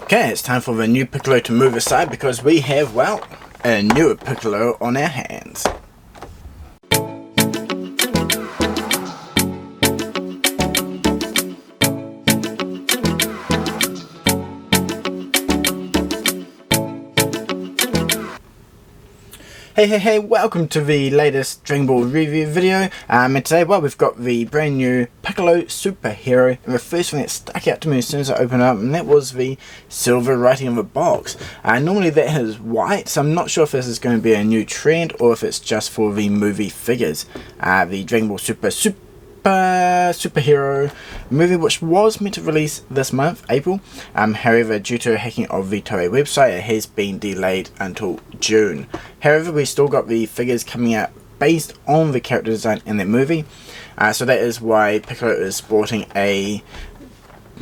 Okay, it's time for the new Piccolo to move aside because we have, well, a new Piccolo on our hands. Hey, welcome to the latest Dragon Ball review video, and today, well, we've got the brand new Piccolo Super Hero, and the first thing that stuck out to me as soon as I opened it up, and that was the silver writing on the box. Normally that is white, so I'm not sure if this is going to be a new trend, or if it's just for the movie figures. The Dragon Ball Super Hero movie, which was meant to release this month, April. However, due to hacking of the Toei website, it has been delayed until June. However, we still got the figures coming out based on the character design in that movie. So that is why Piccolo is sporting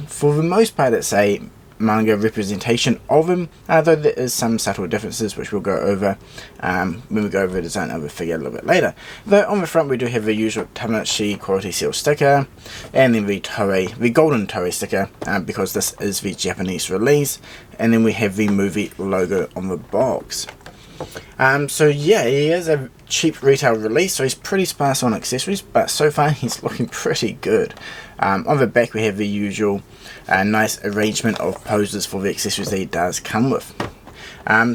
for the most part, it's a manga representation of him, though there is some subtle differences which we'll go over when we go over the design of the figure a little bit later. Though on the front we do have the usual Tamagotchi quality seal sticker, and then the golden Toei sticker, because this is the Japanese release, and then we have the movie logo on the box. So yeah, he is a cheap retail release, so he's pretty sparse on accessories, but so far he's looking pretty good. On the back we have the usual nice arrangement of poses for the accessories that he does come with.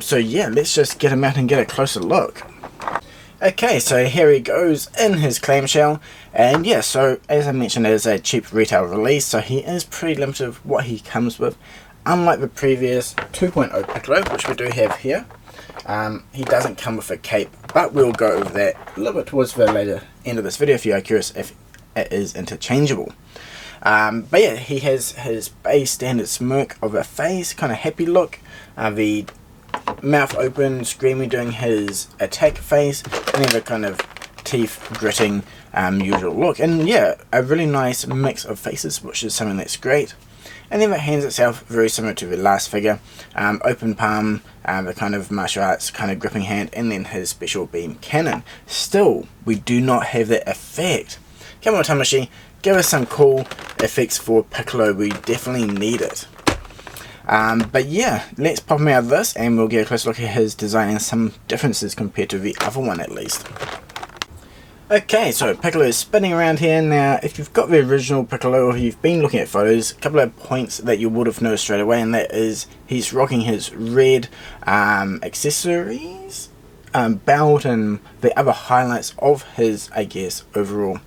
So yeah, let's just get him out and get a closer look. Okay, so here he goes in his clamshell, and yeah, so as I mentioned, it is a cheap retail release, so he is pretty limited with what he comes with, unlike the previous 2.0 Piccolo, which we do have here. He doesn't come with a cape, but we'll go over that a little bit towards the later end of this video if you are curious if it is interchangeable. But yeah, he has his base standard smirk of a face, kind of happy look, the mouth open, screaming, doing his attack face, and then the kind of teeth gritting usual look. And yeah, a really nice mix of faces, which is something that's great. And then the hands itself, very similar to the last figure, open palm, the kind of martial arts kind of gripping hand, and then his special beam cannon. Still, we do not have that effect. Come on, Tamagotchi, give us some cool effects for Piccolo. We definitely need it. But yeah, let's pop him out of this, and we'll get a closer look at his design and some differences compared to the other one at least. Okay, so Piccolo is spinning around here. Now, if you've got the original Piccolo, or you've been looking at photos, a couple of points that you would have noticed straight away, and that is he's rocking his red accessories, belt, and the other highlights of his, I guess, overall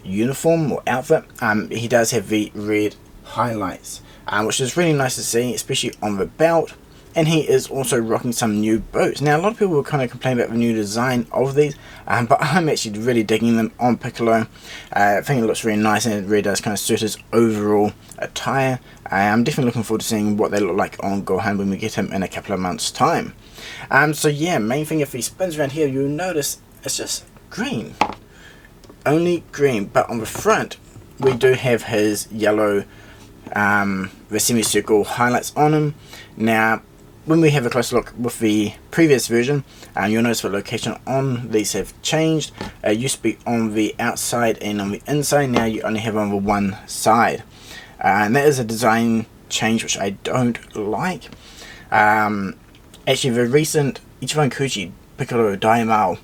uniform or outfit. He does have the red highlights, which is really nice to see, especially on the belt. And he is also rocking some new boots. Now, a lot of people will kind of complain about the new design of these, but I'm actually really digging them on Piccolo. I think it looks really nice, and it really does kind of suit his overall attire. I'm definitely looking forward to seeing what they look like on Gohan when we get him in a couple of months' time. So yeah, main thing, if he spins around here, you'll notice it's just green. Only green, but on the front, we do have his yellow, the semicircle highlights on him. Now, when we have a closer look with the previous version, you'll notice the location on these have changed. It used to be on the outside and on the inside. Now you only have on the one side, and that is a design change which I don't like. Actually, the recent Ichiban Kuchi Piccolo Daimao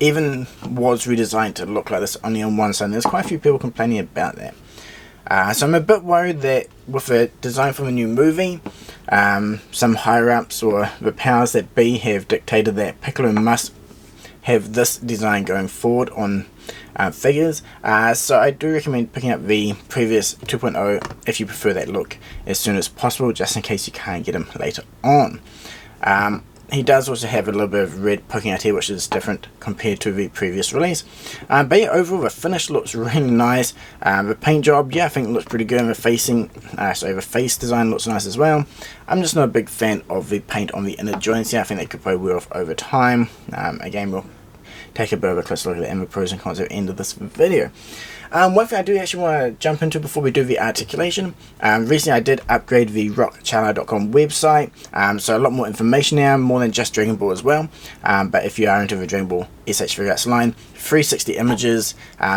even was redesigned to look like this, only on one side, and there's quite a few people complaining about that. So I'm a bit worried that with the design from a new movie, some higher-ups or the powers that be have dictated that Piccolo must have this design going forward on figures. So I do recommend picking up the previous 2.0 if you prefer that look as soon as possible, just in case you can't get him later on. He does also have a little bit of red poking out here, which is different compared to the previous release. But yeah, overall the finish looks really nice. The paint job, yeah, I think it looks pretty good. And the face design looks nice as well. I'm just not a big fan of the paint on the inner joints here. I think they could probably wear off over time. Again, we'll take a bit of a closer look at it and the pros and cons at the end of this video. One thing I do actually want to jump into before we do the articulation, recently I did upgrade the Rockchala.com website, so a lot more information now, more than just Dragon Ball as well. But if you are into the Dragon Ball S.H.Figuarts line, 360 images,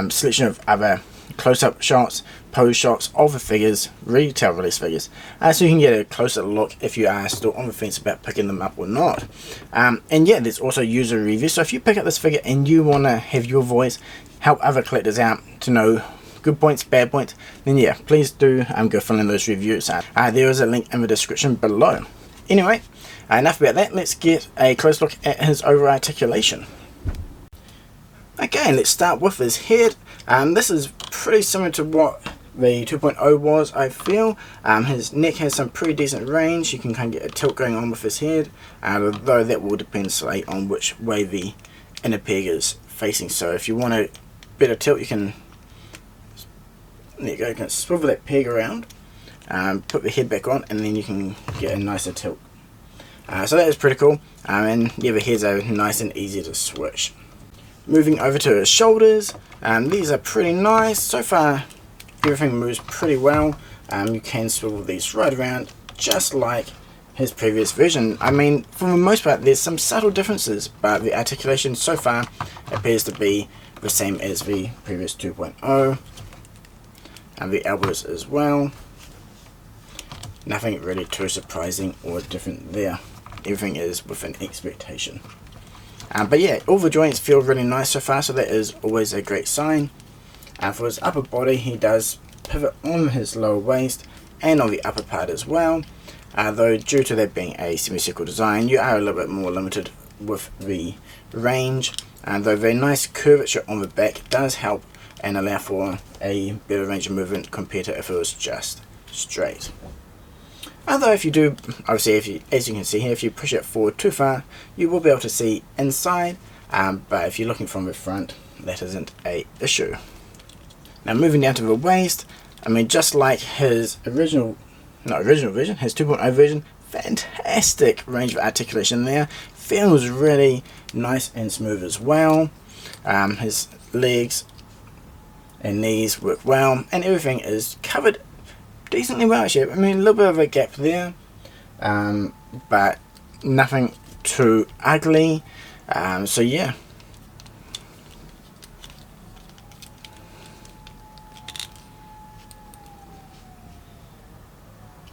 selection of other close-up shots, pose shots of the figures, retail release figures, so you can get a closer look if you are still on the fence about picking them up or not. And yeah, there's also user reviews, so if you pick up this figure and you want to have your voice help other collectors out to know good points, bad points, then yeah, please do go fill in those reviews. There is a link in the description below. Anyway, enough about that, let's get a close look at his overall articulation. Okay, let's start with his head. This is pretty similar to what the 2.0 was, I feel. His neck has some pretty decent range. You can kind of get a tilt going on with his head, although that will depend slightly on which way the inner peg is facing. So if you want a better tilt, you can, there you go, you can swivel that peg around, put the head back on, and then you can get a nicer tilt. So that is pretty cool, and yeah, the heads are nice and easy to switch. Moving over to his shoulders, these are pretty nice. So far everything moves pretty well. You can swivel these right around just like his previous version. I mean, for the most part there's some subtle differences, but the articulation so far appears to be the same as the previous 2.0, and the elbows as well. Nothing really too surprising or different there. Everything is within expectation. But yeah, all the joints feel really nice so far, so that is always a great sign. For his upper body, he does pivot on his lower waist and on the upper part as well. Though due to that being a semicircle design, you are a little bit more limited with the range. Though the nice curvature on the back does help and allow for a better range of movement compared to if it was just straight. Although if you do, obviously, as you can see here, if you push it forward too far, you will be able to see inside, but if you're looking from the front, that isn't a issue. Now moving down to the waist, I mean, just like his original version, his 2.0 version, fantastic range of articulation there. Feels really nice and smooth as well. His legs and knees work well, and everything is covered decently well actually. I mean, a little bit of a gap there, but nothing too ugly. So yeah.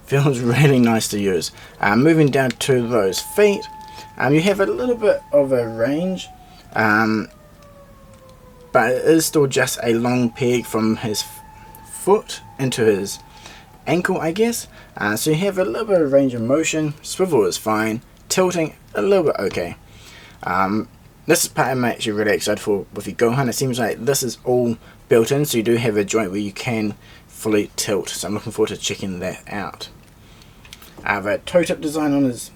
Feels really nice to use. Moving down to those feet, you have a little bit of a range, but it is still just a long peg from his foot into his ankle, I guess. So you have a little bit of range of motion. Swivel is fine. Tilting a little bit okay. This is part I'm actually really excited for with the Gohan. It seems like this is all built in, so you do have a joint where you can fully tilt. So I'm looking forward to checking that out. The toe tip design on his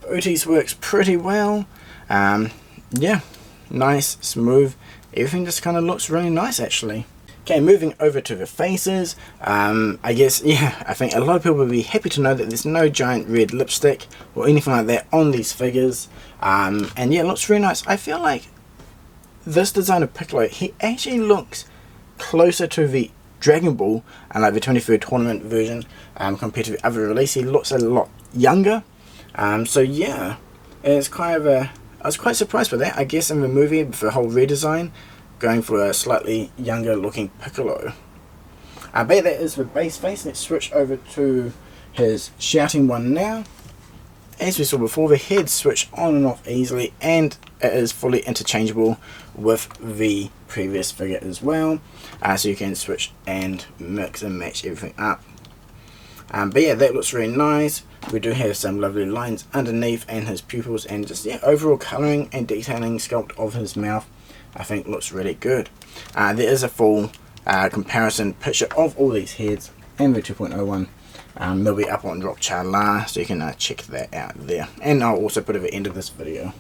booties works pretty well. Yeah, nice, smooth. Everything just kind of looks really nice actually. Okay, moving over to the faces, I guess, yeah, I think a lot of people will be happy to know that there's no giant red lipstick or anything like that on these figures, and yeah, it looks really nice. I feel like this design of Piccolo, he actually looks closer to the Dragon Ball and like the 23rd tournament version compared to the other release. He looks a lot younger, so yeah, it's kind of a, I was quite surprised by that, I guess, in the movie with the whole redesign, going for a slightly younger looking Piccolo. But that is the base face. Let's switch over to his shouting one now. As we saw before, the heads switch on and off easily, and it is fully interchangeable with the previous figure as well. So you can switch and mix and match everything up. But yeah, that looks really nice. We do have some lovely lines underneath and his pupils, and just yeah, overall colouring and detailing sculpt of his mouth I think looks really good. There is a full comparison picture of all these heads and the 2.0 one. They'll be up on Rockchala, so you can check that out there. And I'll also put it at the end of this video.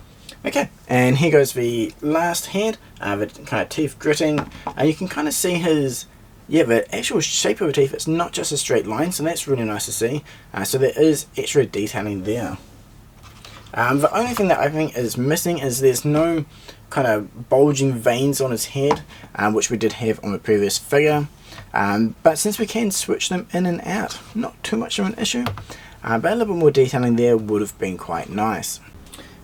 Okay, and here goes the last head, the kind of teeth gritting. And you can kind of see his, yeah, the actual shape of the teeth. It's not just a straight line, so that's really nice to see. So there is extra detailing there. The only thing that I think is missing is there's no kind of bulging veins on his head, which we did have on the previous figure. But since we can switch them in and out, not too much of an issue. But a little bit more detailing there would have been quite nice.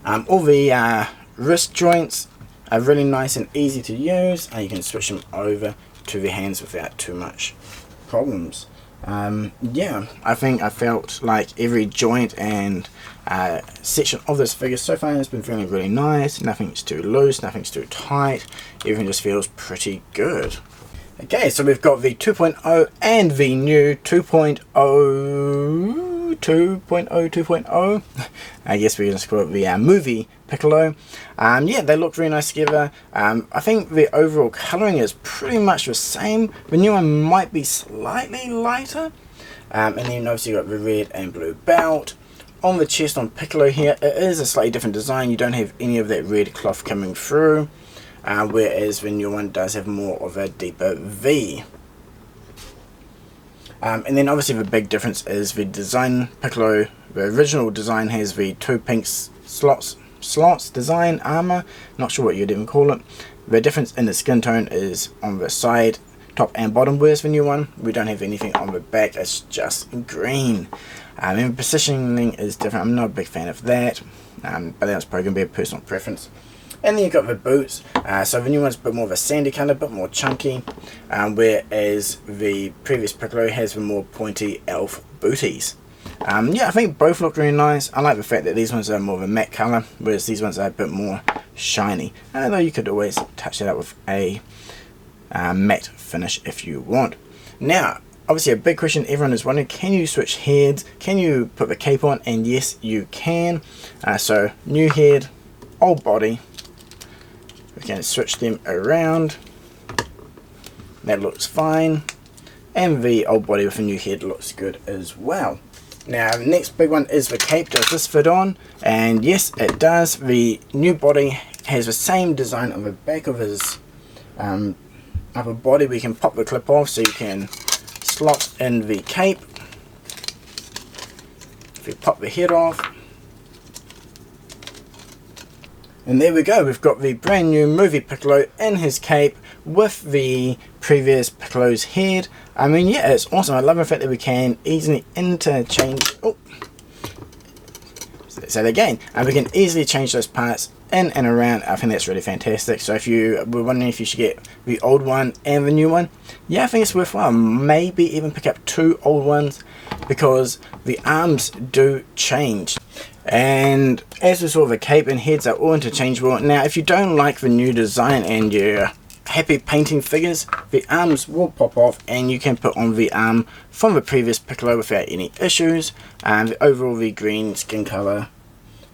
All the wrist joints are really nice and easy to use. You can switch them over to the hands without too much problems. Yeah, I think I felt like every joint and section of this figure so far has been feeling really nice. Nothing's too loose, nothing's too tight, everything just feels pretty good. Okay, so we've got the 2.0 and the new 2.0. I guess we're going to call it the movie Piccolo. Yeah, they look really nice together. I think the overall colouring is pretty much the same. The new one might be slightly lighter. And then obviously you've got the red and blue belt. On the chest on Piccolo here, it is a slightly different design. You don't have any of that red cloth coming through. Whereas the new one does have more of a deeper V. And then obviously the big difference is the design. Piccolo, the original design, has the 2 pink slots design armor. Not sure what you'd even call it. The difference in the skin tone is on the side, top and bottom. Whereas the new one, we don't have anything on the back. It's just green. And the positioning is different. I'm not a big fan of that, but that's probably going to be a personal preference. And then you've got the boots. So the new one's a bit more of a sandy colour, a bit more chunky, whereas the previous Piccolo has the more pointy elf booties. Yeah, I think both look really nice. I like the fact that these ones are more of a matte colour, whereas these ones are a bit more shiny. Although you could always touch it up with a matte finish if you want. Now, obviously a big question everyone is wondering, can you switch heads? Can you put the cape on? And yes, you can. So new head, old body. We can switch them around. That looks fine. And the old body with a new head looks good as well. Now the next big one is the cape. Does this fit on? And yes, it does. The new body has the same design on the back of his upper body. We can pop the clip off so you can slot in the cape. If you pop the head off, and there we go, we've got the brand new movie Piccolo in his cape with the previous Piccolo's head. I mean, yeah, it's awesome. I love the fact that we can easily interchange. Oh, say that again. And we can easily change those parts in and around. I think that's really fantastic. So if you were wondering if you should get the old one and the new one, yeah, I think it's worthwhile. Maybe even pick up 2 old ones because the arms do change. And as we saw, the cape and heads are all interchangeable. Now if you don't like the new design and you're happy painting figures, the arms will pop off and you can put on the arm from the previous Piccolo without any issues. And overall the green skin color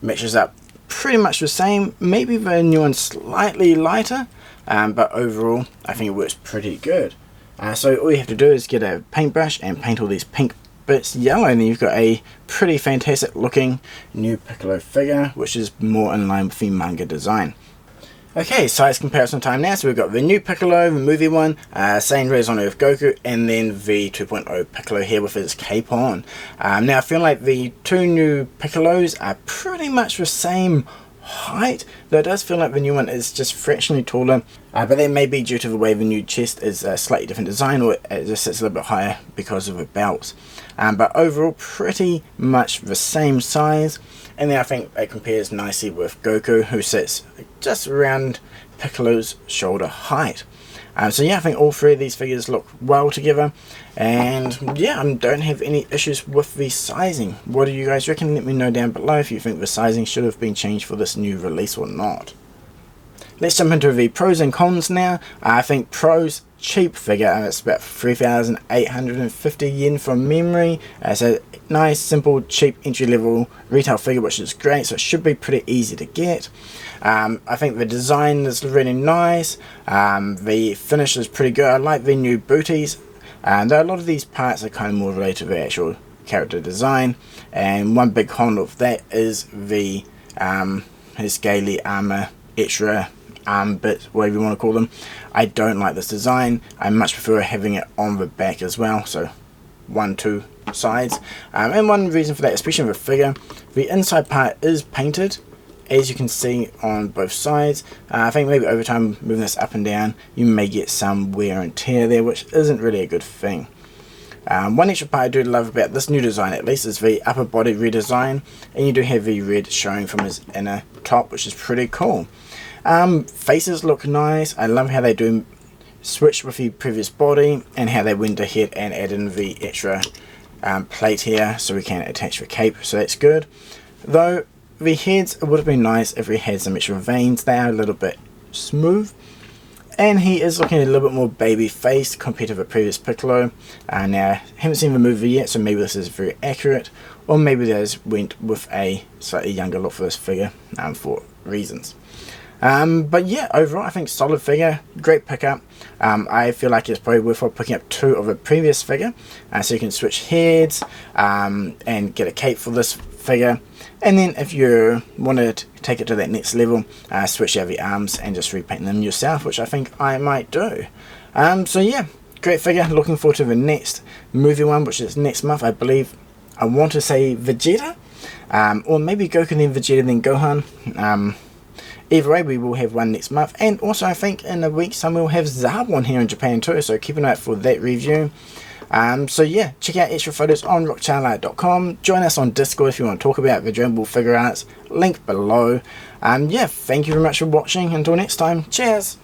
matches up pretty much the same. Maybe the new one's slightly lighter, but overall I think it works pretty good. So all you have to do is get a paintbrush and paint all these pink bits yellow, and then you've got a pretty fantastic looking new Piccolo figure, which is more in line with the manga design. Okay, size comparison time now. So we've got the new Piccolo, the movie one, same res on Earth Goku, and then the 2.0 Piccolo here with his cape on. Now I feel like the 2 new Piccolos are pretty much the same height, though it does feel like the new one is just fractionally taller, but that may be due to the way the new chest is a slightly different design, or it just sits a little bit higher because of the belts. But overall pretty much the same size, and then I think it compares nicely with Goku, who sits just around Piccolo's shoulder height. So yeah, I think all 3 of these figures look well together, and yeah, I don't have any issues with the sizing. What do you guys reckon? Let me know down below if you think the sizing should have been changed for this new release or not. Let's jump into the pros and cons now. I think pros, cheap figure, it's about 3,850 yen from memory. It's a nice, simple, cheap entry-level retail figure, which is great, so it should be pretty easy to get. I think the design is really nice. The finish is pretty good. I like the new booties. Though a lot of these parts are kind of more related to the actual character design. And one big con of that is the his scaly armor extra arm bit, whatever you want to call them. I don't like this design. I much prefer having it on the back as well. So 1, 2 sides. And one reason for that, especially with the figure, the inside part is painted, as you can see on both sides. I think maybe over time, moving this up and down, you may get some wear and tear there, which isn't really a good thing. One extra part I do love about this new design, at least, is the upper body redesign, and you do have the red showing from his inner top, which is pretty cool. Faces look nice. I love how they do switched with the previous body and how they went ahead and added in the extra plate here so we can attach the cape, so that's good. Though the heads, it would have been nice if we had some extra veins. They are a little bit smooth, and he is looking a little bit more baby faced compared to the previous Piccolo. Now I haven't seen the movie yet, so maybe this is very accurate, or maybe they just went with a slightly younger look for this figure for reasons. But yeah, overall I think solid figure, great pickup. I feel like it's probably worthwhile picking up 2 of a previous figure, so you can switch heads and get a cape for this figure, and then if you want to take it to that next level, switch out the arms and just repaint them yourself, which I think I might do. So yeah, great figure. Looking forward to the next movie one, which is next month, I believe. I want to say Vegeta, or maybe Goku then Vegeta then Gohan. Either way, we will have one next month, and also I think in a week's time we'll have Zarbon here in Japan too, so keep an eye out for that review. So yeah, check out extra photos on rockchala.com. Join us on Discord if you want to talk about the Dragon Ball figure arts, link below. Yeah, thank you very much for watching. Until next time, cheers!